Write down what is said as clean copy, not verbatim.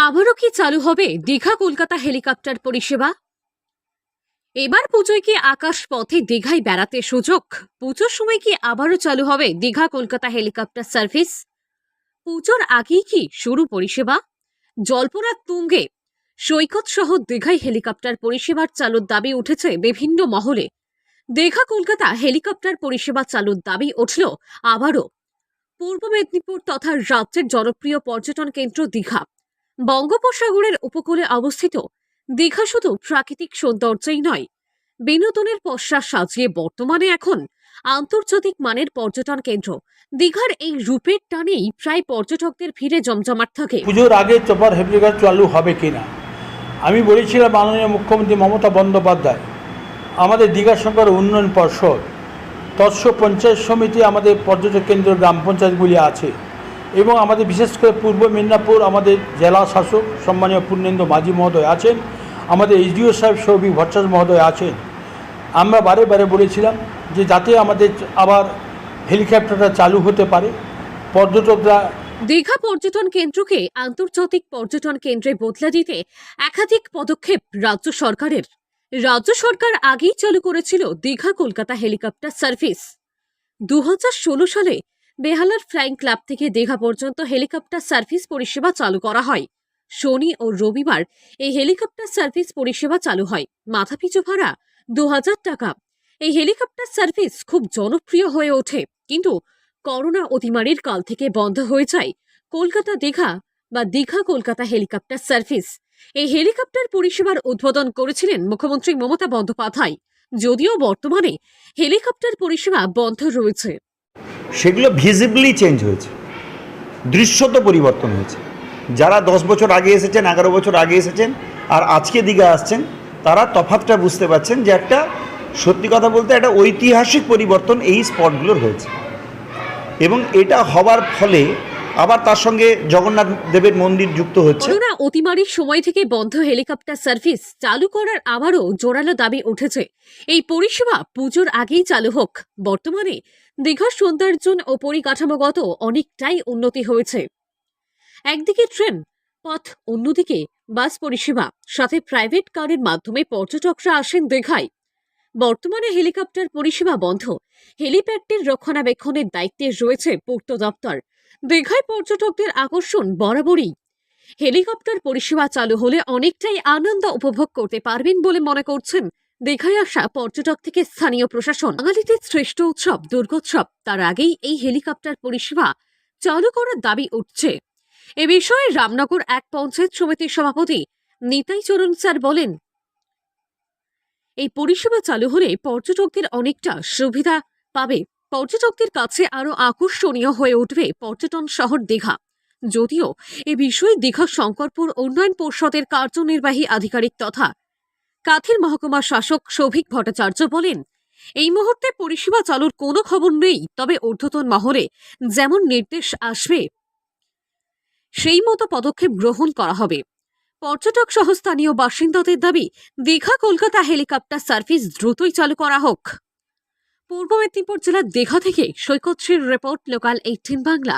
আবারও কি চালু হবে দীঘা কলকাতা হেলিকপ্টার পরিষেবা? এবার পুজোয় কি আকাশ পথে দীঘায় বেড়াতে সুযোগ? পুজোর সময় কি আবারও চালু হবে দীঘা কলকাতা হেলিকপ্টার সার্ভিস? পুজোর আগেই কি শুরু পরিষেবা? জল্পনার তুঙ্গে সৈকত সহ দীঘায় হেলিকপ্টার পরিষেবার চালুর দাবি উঠেছে বিভিন্ন মহলে। দীঘা কলকাতা হেলিকপ্টার পরিষেবা চালুর দাবি উঠল আবারও। পূর্ব মেদিনীপুর তথা রাজ্যের জনপ্রিয় পর্যটন কেন্দ্র দীঘা, বঙ্গোপসাগরের উপকূলে অবস্থিত দীঘা শুধু প্রাকৃতিক সৌন্দর্যই নয়, বিনোদনের পসরা সাজিয়ে বর্তমানে এখন আন্তর্জাতিক মানের পর্যটন কেন্দ্র। দীঘার এই রূপের টানেই প্রায় পর্যটকদের ভিড়ে জমজমাট থাকে। পুজোর আগে চপার হেলিকপ্টার চালু হবে কিনা আমি বলেছিলাম মাননীয় মুখ্যমন্ত্রী মমতা বন্দ্যোপাধ্যায়, আমাদের দীঘা সরকার উন্নয়ন পর্ষদ, তৎস পঞ্চায়েত সমিতি, আমাদের পর্যটক কেন্দ্র গ্রাম পঞ্চায়েতগুলি আছে এবং আমাদের বিশেষ করে পূর্ব মেদিনীপুর আমাদের জেলা শাসক সম্মানীয় পূর্ণেন্দু মাঝি মহোদয় আছেন, আমাদের এইচডিও সাহেব সৌভিক ভট্টাচার্য মহোদয় আছেন। আমরা বারে বারে বলেছিলাম যে যাতে আমাদের আবার হেলিকপ্টারটা চালু হতে পারে, পর্যটকরা দীঘা পর্যটন কেন্দ্রকে আন্তর্জাতিক পর্যটন কেন্দ্রে বদলে দিতে একাধিক পদক্ষেপ রাজ্য সরকারের। রাজ্য সরকার আগেই চালু করেছিল দীঘা কলকাতা হেলিকপ্টার সার্ভিস। 2016 সালে বেহালার ফ্লাইং ক্লাব থেকে দীঘা পর্যন্ত হেলিকপ্টার সার্ভিস পরিষেবা চালু করা হয়। শনি ও রবিবার এই হেলিকপ্টার সার্ভিস পরিষেবা চালু হয়। মাথাপিছু ভাড়া 2000 টাকা। এই হেলিকপ্টার সার্ভিস খুব জনপ্রিয় হয়ে ওঠে, কিন্তু করোনা অতিমারির কাল থেকে বন্ধ হয়ে যায় কলকাতা দীঘা বা দীঘা কলকাতা হেলিকপ্টার সার্ভিস। এই হেলিকপ্টার পরিষেবার উদ্বোধন করেছিলেন মুখ্যমন্ত্রী মমতা বন্দ্যোপাধ্যায়, যদিও বর্তমানে হেলিকপ্টার পরিষেবা বন্ধ রয়েছে। সেগুলো ভিজিবলি চেঞ্জ হয়েছে, দৃশ্যত পরিবর্তন হয়েছে। যারা 10 বছর আগে এসেছেন, 11 বছর আগে এসেছেন আর আজকে দীঘা আসছেন, তারা তফাৎটা বুঝতে পারছেন যে একটা সত্যি কথা বলতে একটা ঐতিহাসিক পরিবর্তন এই স্পটগুলোর হয়েছে। এবং এটা হবার ফলে আবার তার সঙ্গে জগন্নাথ দেবের মন্দির যুক্ত হচ্ছে। করোনা অতিমারির সময় থেকে বন্ধ হেলিকপ্টার সার্ভিস চালু করার আবারও জোরালো দাবি উঠেছে এই পরিষেবা পুজোর আগেই চালু হোক। বর্তমানে দীঘার সৌন্দর্যন ও পরিকাঠামোগত অনেকটাই উন্নতি হয়েছে। একদিকে ট্রেন পথ, অন্যদিকে বাস পরিষেবা, সাথে প্রাইভেট কারের মাধ্যমে পর্যটকরা আসেন দীঘায়। বর্তমানে হেলিকপ্টার পরিষেবা বন্ধ। হেলিপ্যাডটির রক্ষণাবেক্ষণের দায়িত্বে রয়েছে পূর্ত দপ্তর। দীঘায় পর্যটকদের আকর্ষণ বরাবরই। হেলিকপ্টার পরিষেবা চালু হলে অনেকটাই আনন্দ উপভোগ করতে পারবেন বলে মনে করছেন দীঘায় আসা পর্যটক থেকে স্থানীয় প্রশাসন। বাঙালিদের শ্রেষ্ঠ উৎসব দুর্গোৎসব, তার আগেই এই হেলিকপ্টার পরিষেবা চালু করার দাবি উঠছে। এ বিষয়ে রামনগর এক পঞ্চায়েত সমিতির সভাপতি নিতাই চরণ স্যার বলেন, এই পরিষেবা চালু হলে পর্যটকদের অনেকটা সুবিধা পাবে। পর্যটকদের কাছে আরো আকর্ষণীয় হয়ে উঠবে পর্যটন শহর দীঘা। যদিও এ বিষয়ে দীঘা শঙ্করপুর উন্নয়ন পর্ষদের কার্যনির্বাহী আধিকারিক তথা কাথির মহকুমা শাসক সৌভিক ভট্টাচার্য বলেন, এই মুহূর্তে পরিষেবা চালুর কোনো খবর নেই, তবে ঊর্ধ্বতন মহলে যেমন নির্দেশ আসবে সেই মতো পদক্ষেপ গ্রহণ করা হবে। পর্যটক সহ স্থানীয় বাসিন্দাদের দাবি দীঘা কলকাতা হেলিকপ্টার সার্ভিস দ্রুতই চালু করা হোক। পূর্ব মেদিনীপুর জেলার দীঘা থেকে সৈকত শ্রীর রিপোর্ট, লোকাল 18 বাংলা।